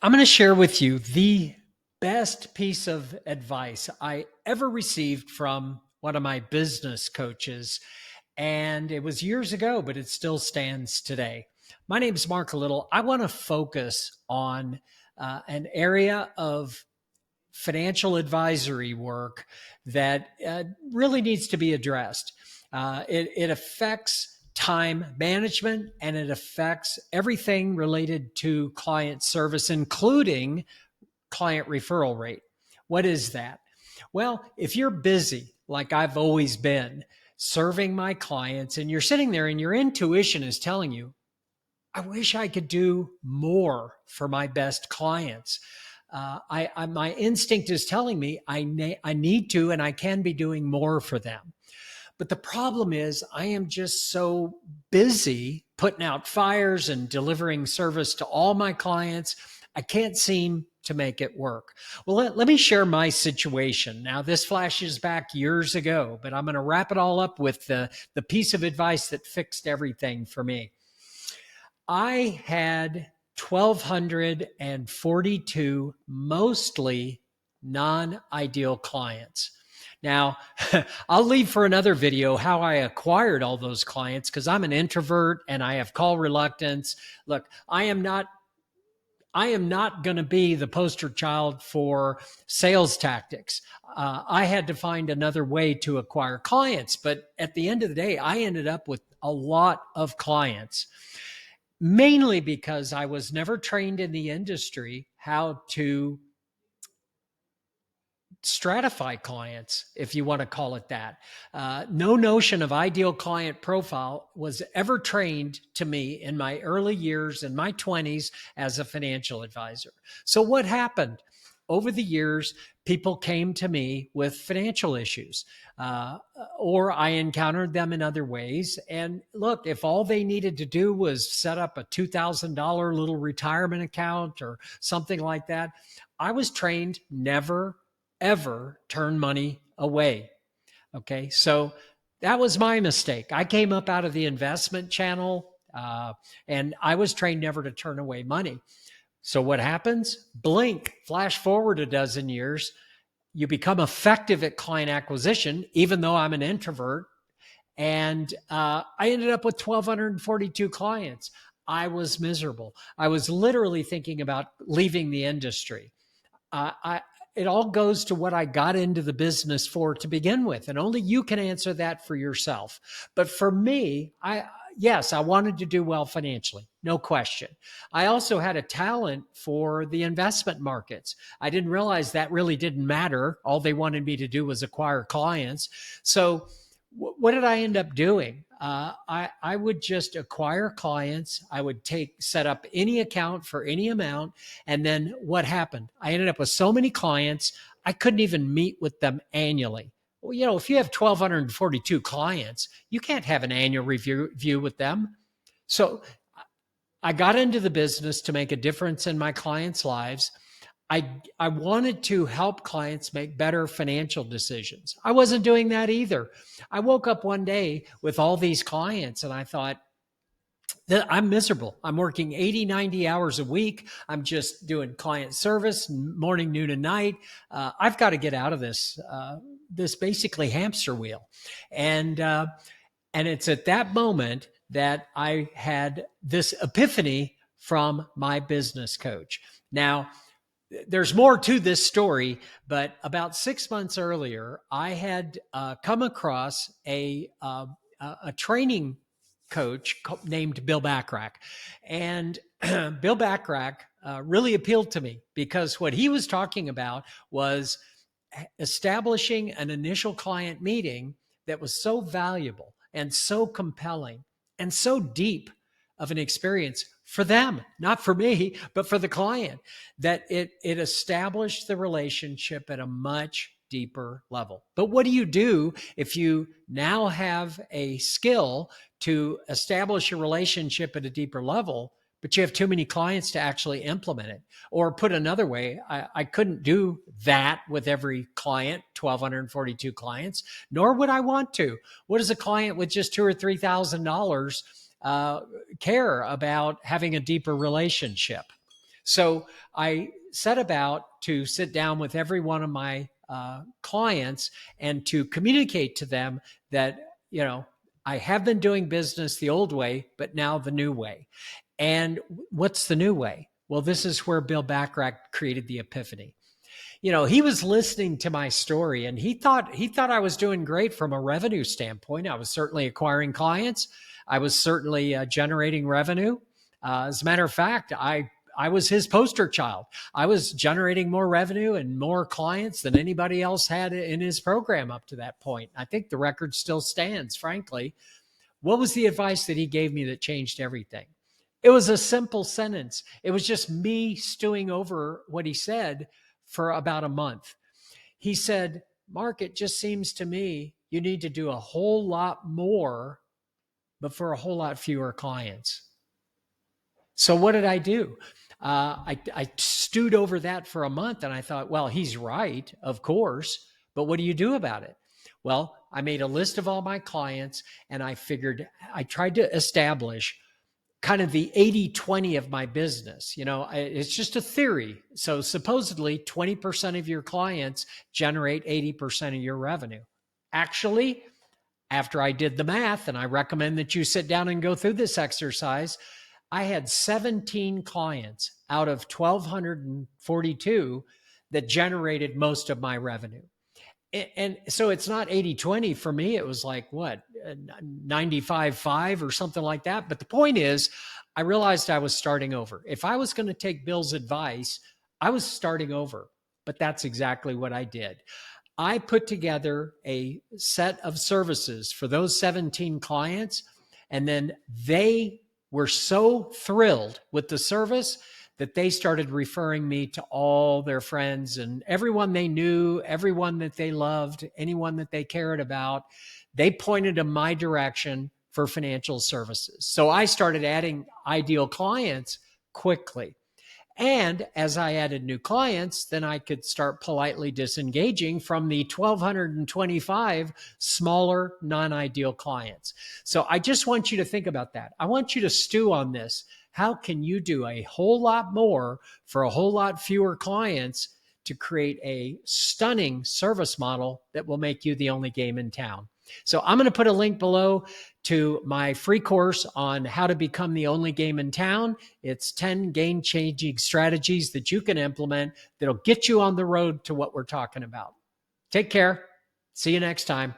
I'm going to share with you the best piece of advice I ever received from one of my business coaches. And it was years ago, but it still stands today. My name is Mark Little. I want to focus on an area of financial advisory work that really needs to be addressed. It affects time management and it affects everything related to client service, including client referral rate. What is that? Well, if you're busy, like I've always been, serving my clients, and you're sitting there and your intuition is telling you, I wish I could do more for my best clients. My instinct is telling me I need to and I can be doing more for them. But the problem is, I am just so busy putting out fires and delivering service to all my clients. I can't seem to make it work. Well, let me share my situation. Now, this flashes back years ago, but I'm going to wrap it all up with the piece of advice that fixed everything for me. I had 1,242 mostly non-ideal clients. Now, I'll leave for another video how I acquired all those clients because I'm an introvert and I have call reluctance. Look, I am not going to be the poster child for sales tactics. I had to find another way to acquire clients, but at the end of the day, I ended up with a lot of clients, mainly because I was never trained in the industry how to stratify clients, if you want to call it that. No notion of ideal client profile was ever trained to me in my early years, in my 20s, as a financial advisor. So what happened? Over the years, people came to me with financial issues, or I encountered them in other ways. And look, if all they needed to do was set up a $2,000 little retirement account or something like that, I was trained never ever turn money away. Okay. So that was my mistake. I came up out of the investment channel, and I was trained never to turn away money. So what happens? Blink, flash forward a dozen years, you become effective at client acquisition, even though I'm an introvert. And I ended up with 1,242 clients. I was miserable. I was literally thinking about leaving the industry. It all goes to what I got into the business for to begin with. And only you can answer that for yourself. But for me, yes, I wanted to do well financially, no question. I also had a talent for the investment markets. I didn't realize that really didn't matter. All they wanted me to do was acquire clients. So what did I end up doing? I would just acquire clients. I would set up any account for any amount. And then what happened? I ended up with so many clients, I couldn't even meet with them annually. Well, if you have 1,242 clients, you can't have an annual review with them. So I got into the business to make a difference in my clients' lives. I wanted to help clients make better financial decisions. I wasn't doing that either. I woke up one day with all these clients and I thought, I'm miserable. I'm working 80, 90 hours a week. I'm just doing client service morning, noon, and night. I've got to get out of this basically hamster wheel. And it's at that moment that I had this epiphany from my business coach. Now, there's more to this story, but about 6 months earlier, I had come across a training coach named Bill Backrack. And Bill Backrack really appealed to me because what he was talking about was establishing an initial client meeting that was so valuable and so compelling and so deep of an experience for them, not for me, but for the client, that it established the relationship at a much deeper level. But what do you do if you now have a skill to establish a relationship at a deeper level, but you have too many clients to actually implement it? Or put another way, I couldn't do that with every client, 1,242 clients, nor would I want to. What does a client with just $2,000 or $3,000 care about having a deeper relationship? So I set about to sit down with every one of my clients and to communicate to them that, I have been doing business the old way, but now the new way. And what's the new way? Well, this is where Bill Bachrach created the epiphany. He was listening to my story and he thought I was doing great from a revenue standpoint. I was certainly acquiring clients. I was certainly generating revenue. As a matter of fact, I was his poster child. I was generating more revenue and more clients than anybody else had in his program up to that point. I think the record still stands, frankly. What was the advice that he gave me that changed everything? It was a simple sentence. It was just me stewing over what he said for about a month. He said, Mark, it just seems to me you need to do a whole lot more, but for a whole lot fewer clients. So what did I do? I stewed over that for a month and I thought, well, he's right, of course, but what do you do about it? Well, I made a list of all my clients and I tried to establish kind of the 80-20 of my business. It's just a theory. So supposedly 20% of your clients generate 80% of your revenue. Actually, after I did the math, and I recommend that you sit down and go through this exercise, I had 17 clients out of 1,242 that generated most of my revenue. And so it's not 80-20 for me. It was like what, 95-5 or something like that. But the point is, I realized I was starting over. If I was going to take Bill's advice, I was starting over. But that's exactly what I did. I put together a set of services for those 17 clients, and then they were so thrilled with the service that they started referring me to all their friends and everyone they knew, everyone that they loved, anyone that they cared about. They pointed in my direction for financial services. So I started adding ideal clients quickly. And as I added new clients, then I could start politely disengaging from the 1,225 smaller, non-ideal clients. So I just want you to think about that. I want you to stew on this. How can you do a whole lot more for a whole lot fewer clients to create a stunning service model that will make you the only game in town? So I'm going to put a link below to my free course on how to become the only game in town. It's 10 game-changing strategies that you can implement that'll get you on the road to what we're talking about. Take care. See you next time.